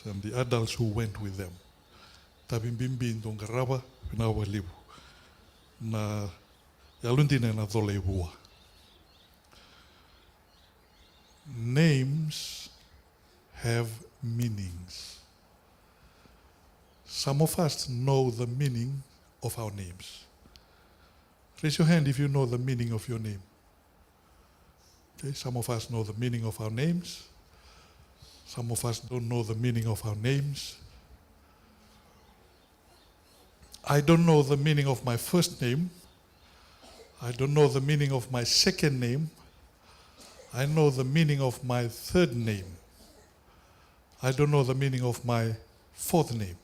and the adults who went with them. Tabimbimbi ndongaraba pinawalibu. Na yalundine na dholebua. Names have meanings. Some of us know the meaning of our names. Raise your hand if you know the meaning of your name. Okay, some of us know the meaning of our names. Some of us don't know the meaning of our names. I don't know the meaning of my first name. I don't know the meaning of my second name. I know the meaning of my third name. I don't know the meaning of my fourth name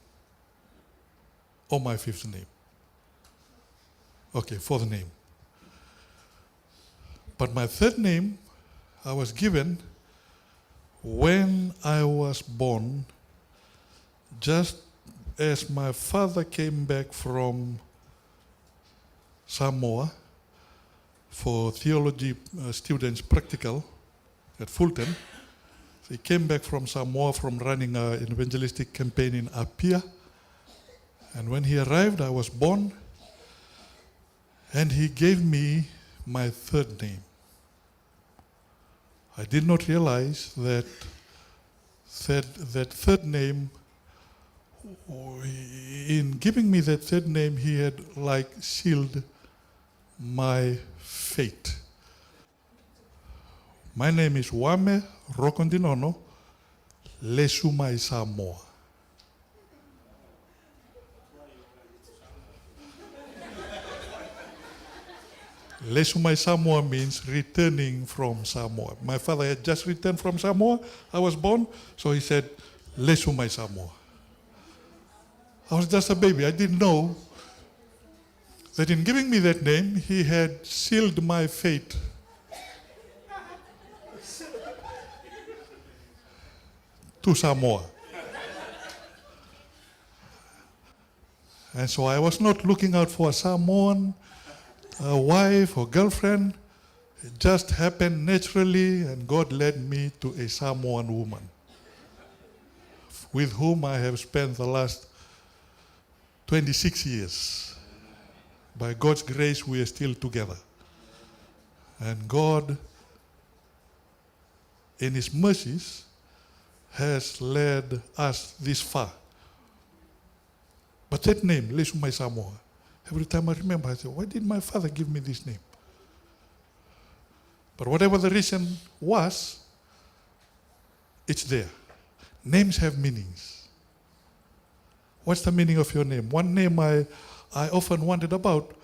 or my fifth name. Okay, fourth name. But my third name I was given when I was born, just as my father came back from Samoa for theology students practical at Fulton. He came back from Samoa from running an evangelistic campaign in Apia. And when he arrived, I was born, and he gave me my third name. I did not realize that third name, in giving me that third name, he had like sealed my fate. My name is Wame Rokondinono Lesumai Samoa. Lesumai Samoa means returning from Samoa. My father had just returned from Samoa. I was born, so he said, Lesumai Samoa. I was just a baby. I didn't know that in giving me that name, he had sealed my fate. To Samoa. And so I was not looking out for a Samoan wife or girlfriend. It just happened naturally, and God led me to a Samoan woman with whom I have spent the last 26 years. By God's grace, we are still together. And God, in His mercies, has led us this far. But that name, Lesumai Samoa, every time I remember, I say, why did my father give me this name? But whatever the reason was, it's there. Names have meanings. What's the meaning of your name? One name I often wondered about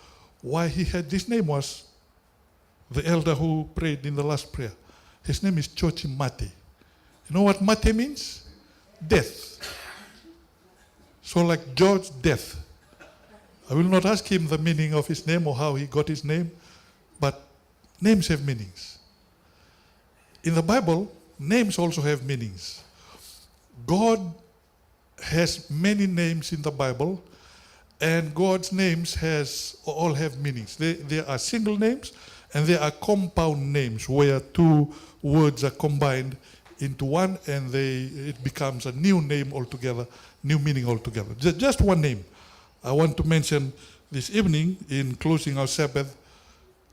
why he had this name was the elder who prayed in the last prayer. His name is Chochi Mate. You know what Mate means? Death. So like George, death. I will not ask him the meaning of his name or how he got his name, but names have meanings. In the Bible, names also have meanings. God has many names in the Bible, and God's names all have meanings. There are single names, and there are compound names where two words are combined into one, and it becomes a new name altogether, new meaning altogether. Just one name I want to mention this evening in closing our Sabbath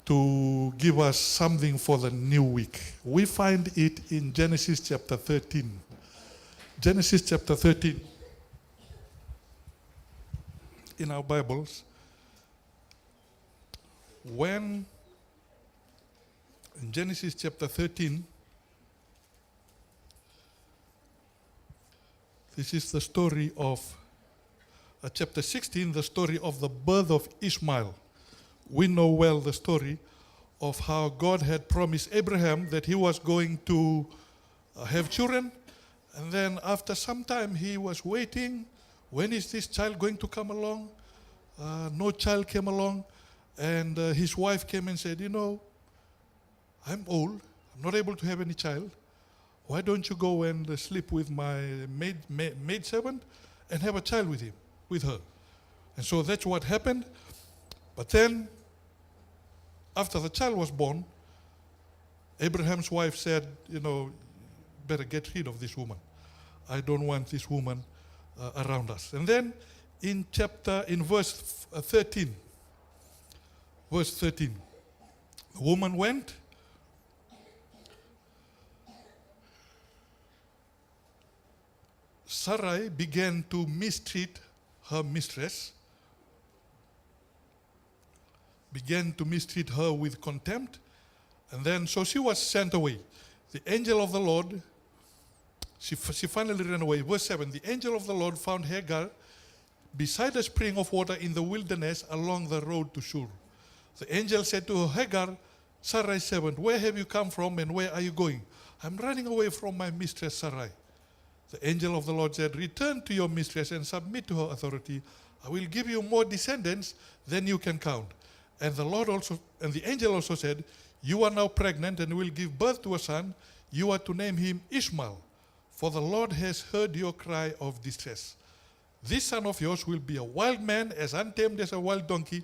to give us something for the new week. We find it in Genesis chapter 13. Genesis chapter 13. In our Bibles, in Genesis chapter 13, this is the story of, chapter 16, the story of the birth of Ishmael. We know well the story of how God had promised Abraham that he was going to have children, and then after some time he was waiting. When is this child going to come along? No child came along, and his wife came and said, I'm old, I'm not able to have any child. Why don't you go and sleep with my maid servant and have a child with her? And so that's what happened. But then, after the child was born, Abraham's wife said, better get rid of this woman. I don't want this woman around us. And then in verse 13, the woman went. Sarai began to mistreat her mistress, began to mistreat her with contempt, and then so she was sent away. The angel of the Lord, she finally ran away. Verse 7, the angel of the Lord found Hagar beside a spring of water in the wilderness along the road to Shur. The angel said to her, Hagar, Sarai's servant, where have you come from and where are you going? I'm running away from my mistress Sarai. The angel of the Lord said, return to your mistress and submit to her authority. I will give you more descendants than you can count. And the angel also said, you are now pregnant and will give birth to a son. You are to name him Ishmael, for the Lord has heard your cry of distress. This son of yours will be a wild man, as untamed as a wild donkey.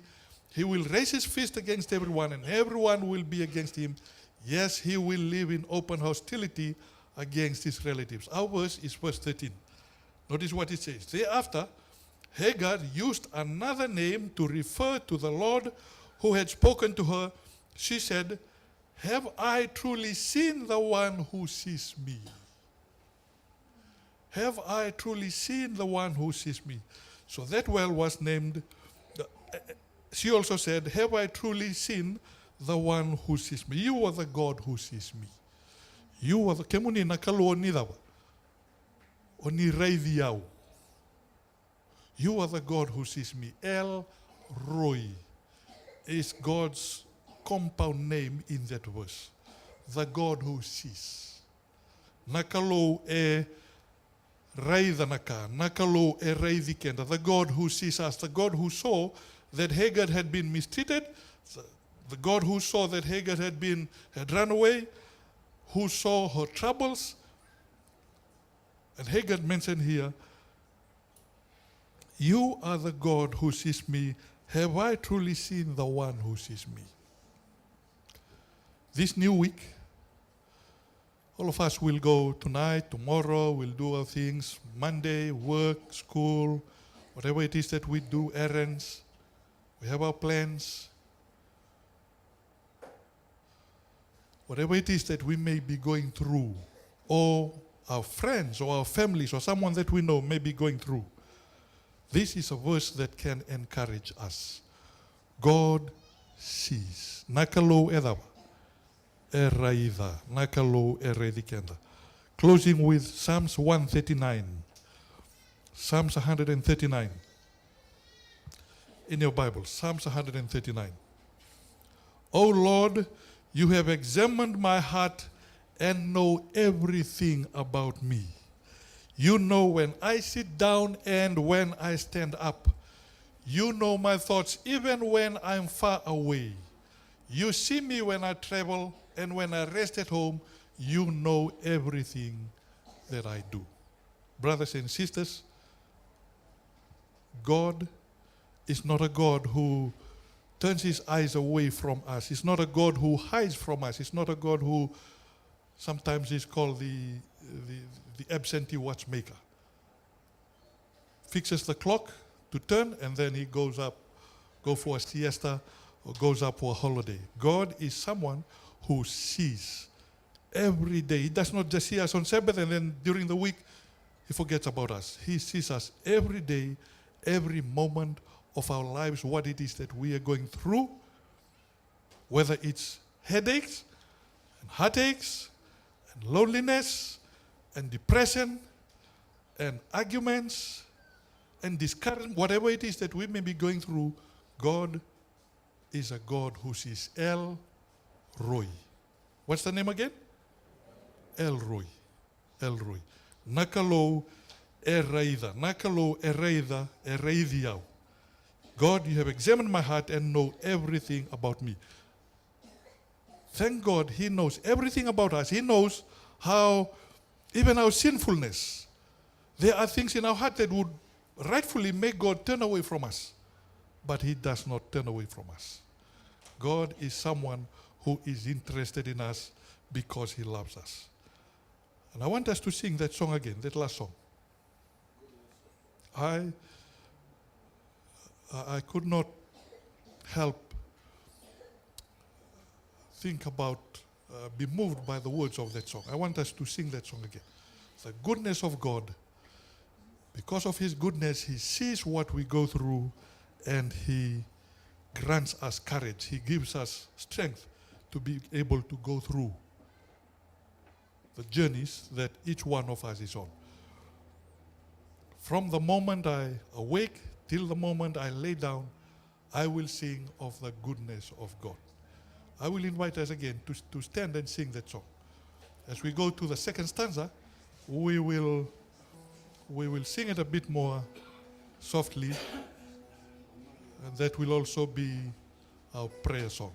He will raise his fist against everyone, and everyone will be against him. Yes, he will live in open hostility against his relatives. Our verse is verse 13. Notice what it says. Thereafter, Hagar used another name to refer to the Lord who had spoken to her. She said, have I truly seen the one who sees me? Have I truly seen the one who sees me? So that well was named. She also said, have I truly seen the one who sees me? You are the God who sees me. You are the kemuni nakalo ni dawa. Oni reithi au. You are the God who sees me. El Roi is God's compound name in that verse. The God who sees. Nakalo e reithi naka. Nakalo e reithi kenda. The God who sees us. The God who saw that Hagar had been mistreated. The God who saw that Hagar had run away. Who saw her troubles. And Hagar mentioned here, you are the God who sees me. Have I truly seen the one who sees me? This new week, all of us will go tonight, tomorrow, we'll do our things, Monday, work, school, whatever it is that we do, errands. We have our plans. Whatever it is that we may be going through, or our friends or our families or someone that we know may be going through, this is a verse that can encourage us. God sees. Nakalo edawa. Eraida. Nakalo eredikenda. Closing with Psalms 139. Psalms 139. In your Bible, Psalms 139. O Lord, you have examined my heart and know everything about me. You know when I sit down and when I stand up. You know my thoughts even when I'm far away. You see me when I travel and when I rest at home. You know everything that I do. Brothers and sisters, God is not a God who turns his eyes away from us. He's not a God who hides from us. He's not a God who sometimes is called the absentee watchmaker. Fixes the clock to turn and then he goes for a siesta or goes up for a holiday. God is someone who sees every day. He does not just see us on Sabbath and then during the week he forgets about us. He sees us every day, every moment of our lives, what it is that we are going through, whether it's headaches and heartaches and loneliness and depression and arguments and discouragement, whatever it is that we may be going through, God is a God who sees. El Roi. What's the name again? El Roi. El Roi. Nakalo ereida. Nakalo ereida ereidiau. God, you have examined my heart and know everything about me. Thank God, he knows everything about us. He knows how, even our sinfulness, there are things in our heart that would rightfully make God turn away from us. But he does not turn away from us. God is someone who is interested in us because he loves us. And I want us to sing that song again, that last song. I could not help think about, be moved by the words of that song. I want us to sing that song again. The goodness of God. Because of His goodness, He sees what we go through and He grants us courage. He gives us strength to be able to go through the journeys that each one of us is on. From the moment I awake till the moment I lay down, I will sing of the goodness of God. I will invite us again to stand and sing that song. As we go to the second stanza, we will sing it a bit more softly, and that will also be our prayer song.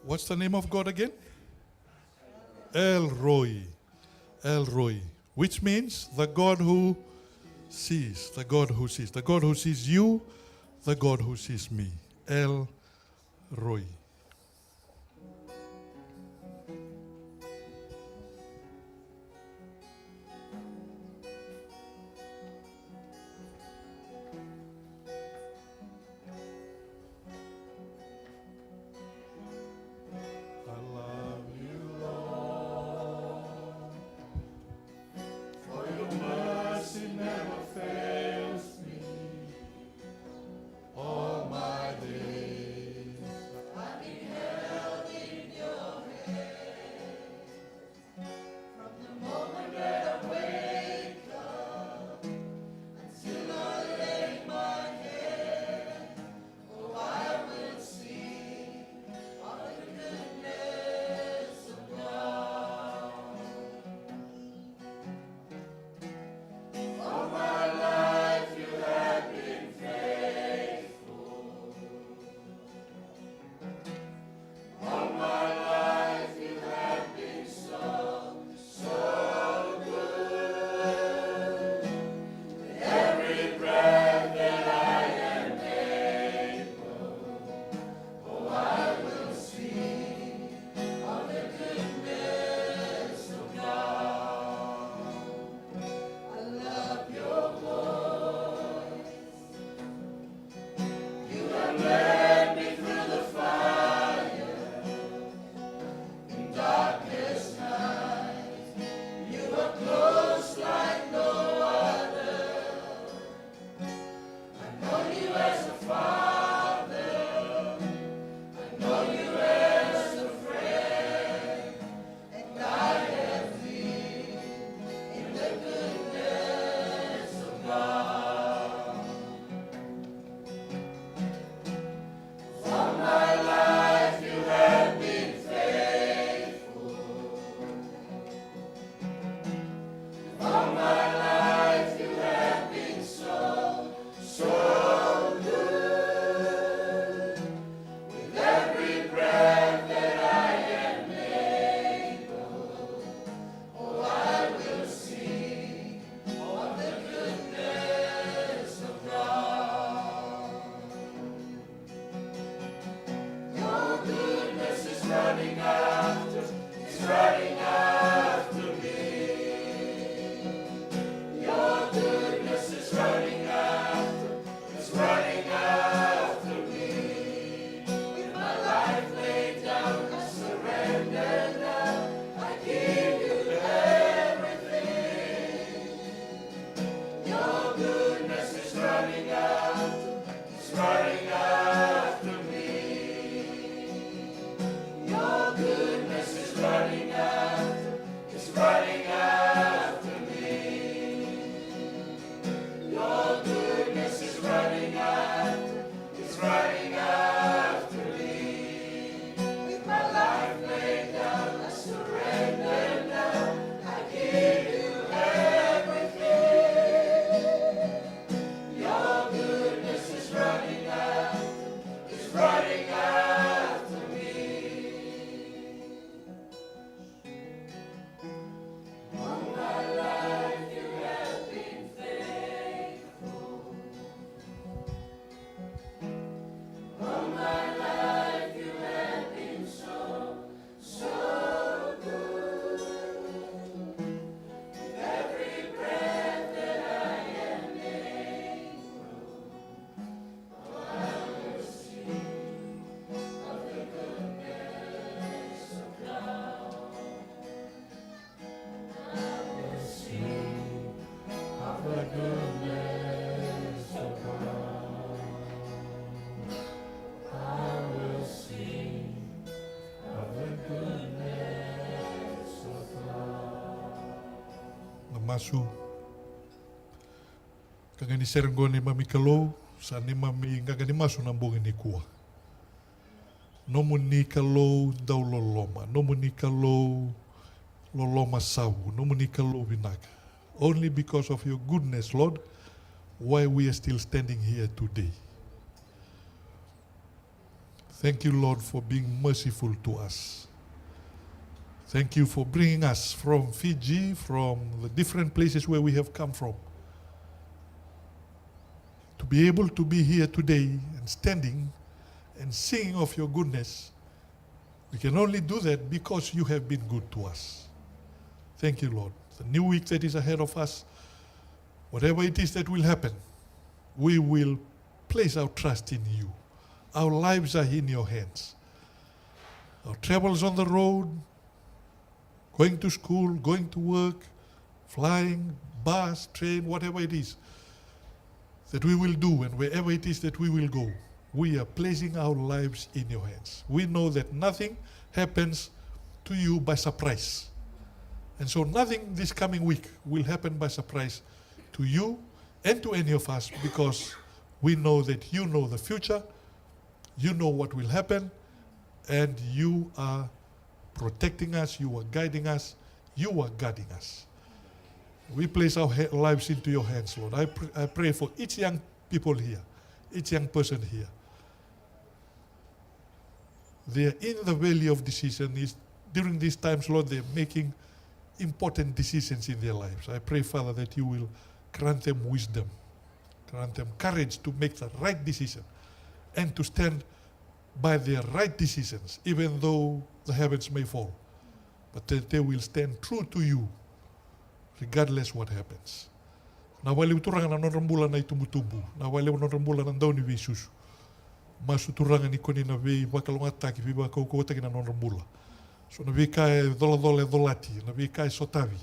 What's the name of God again? El Roi. El Roi. Which means the God who sees. The God who sees. The God who sees you. The God who sees me. El Roi. I love you, Lord, for your mercy never fails me all my days. I masu. Kagani serengo ni mami kalau, sa ni mami kagani masu nambong ni kuah. Nomu ni kalau dau loloma, nomu ni kalau loloma sawu, nomu ni kalau binaga. Only because of your goodness, Lord, why we are still standing here today. Thank you, Lord, for being merciful to us. Thank you for bringing us from Fiji, from the different places where we have come from. To be able to be here today and standing and singing of your goodness, we can only do that because you have been good to us. Thank you, Lord. The new week that is ahead of us, whatever it is that will happen, we will place our trust in you. Our lives are in your hands. Our travels on the road, going to school, going to work, flying, bus, train, whatever it is that we will do and wherever it is that we will go, we are placing our lives in your hands. We know that nothing happens to you by surprise. And so nothing this coming week will happen by surprise to you and to any of us, because we know that you know the future, you know what will happen, and you are protecting us, you are guiding us, you are guarding us. We place our lives into your hands, Lord. I pray for each young people here, each young person here. They are in the valley of decision. During these times, Lord, they are making important decisions in their lives. I pray, Father, that you will grant them wisdom, grant them courage to make the right decision and to stand by their right decisions, even though the heavens may fall. But that they will stand true to you, regardless what happens. Na wale uturanga na nonrambula na itumbutumbu, na wale nonrambula na ndauni vi susu. Masu turanga ni koni na vi wakalonga taki vi wakauko taki na nonrambula. So na vi kai dola dolati, na vi kai sotavi.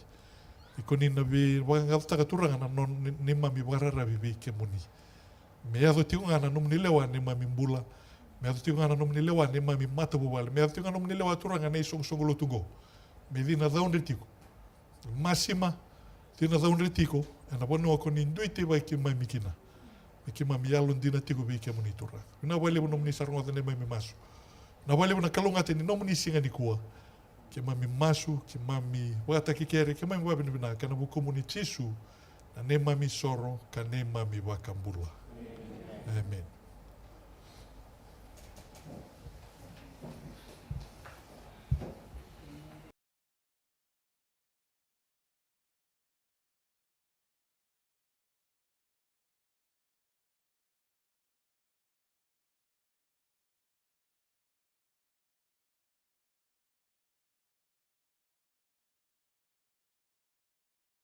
Ikoni na vi wakataka turanga na non ni mami warara vi kemuni. Me ado tiunga na numni lewa ni mami mbula. Me ado tiunga na numni lewa ni mami matabu wale. Me ado tiunga na numni lewa turanga na isong songolo tugo. Me dina daun retiko. Masima tina daun retiko. Ana wanu ako ni nduite wa ki mai mikina. Ki mami alon dina tiko vi ke moni turanga. Na wale wono mni sarngo ne mami masu. Na wale wono kalonga te ni no mni singa ni kuwa. Ke mami masu, ke mami wata ki kere, ke mami wabini bina kana bu komuni tisu. Na ne mami soro, ka ne mami wakambula. Amen.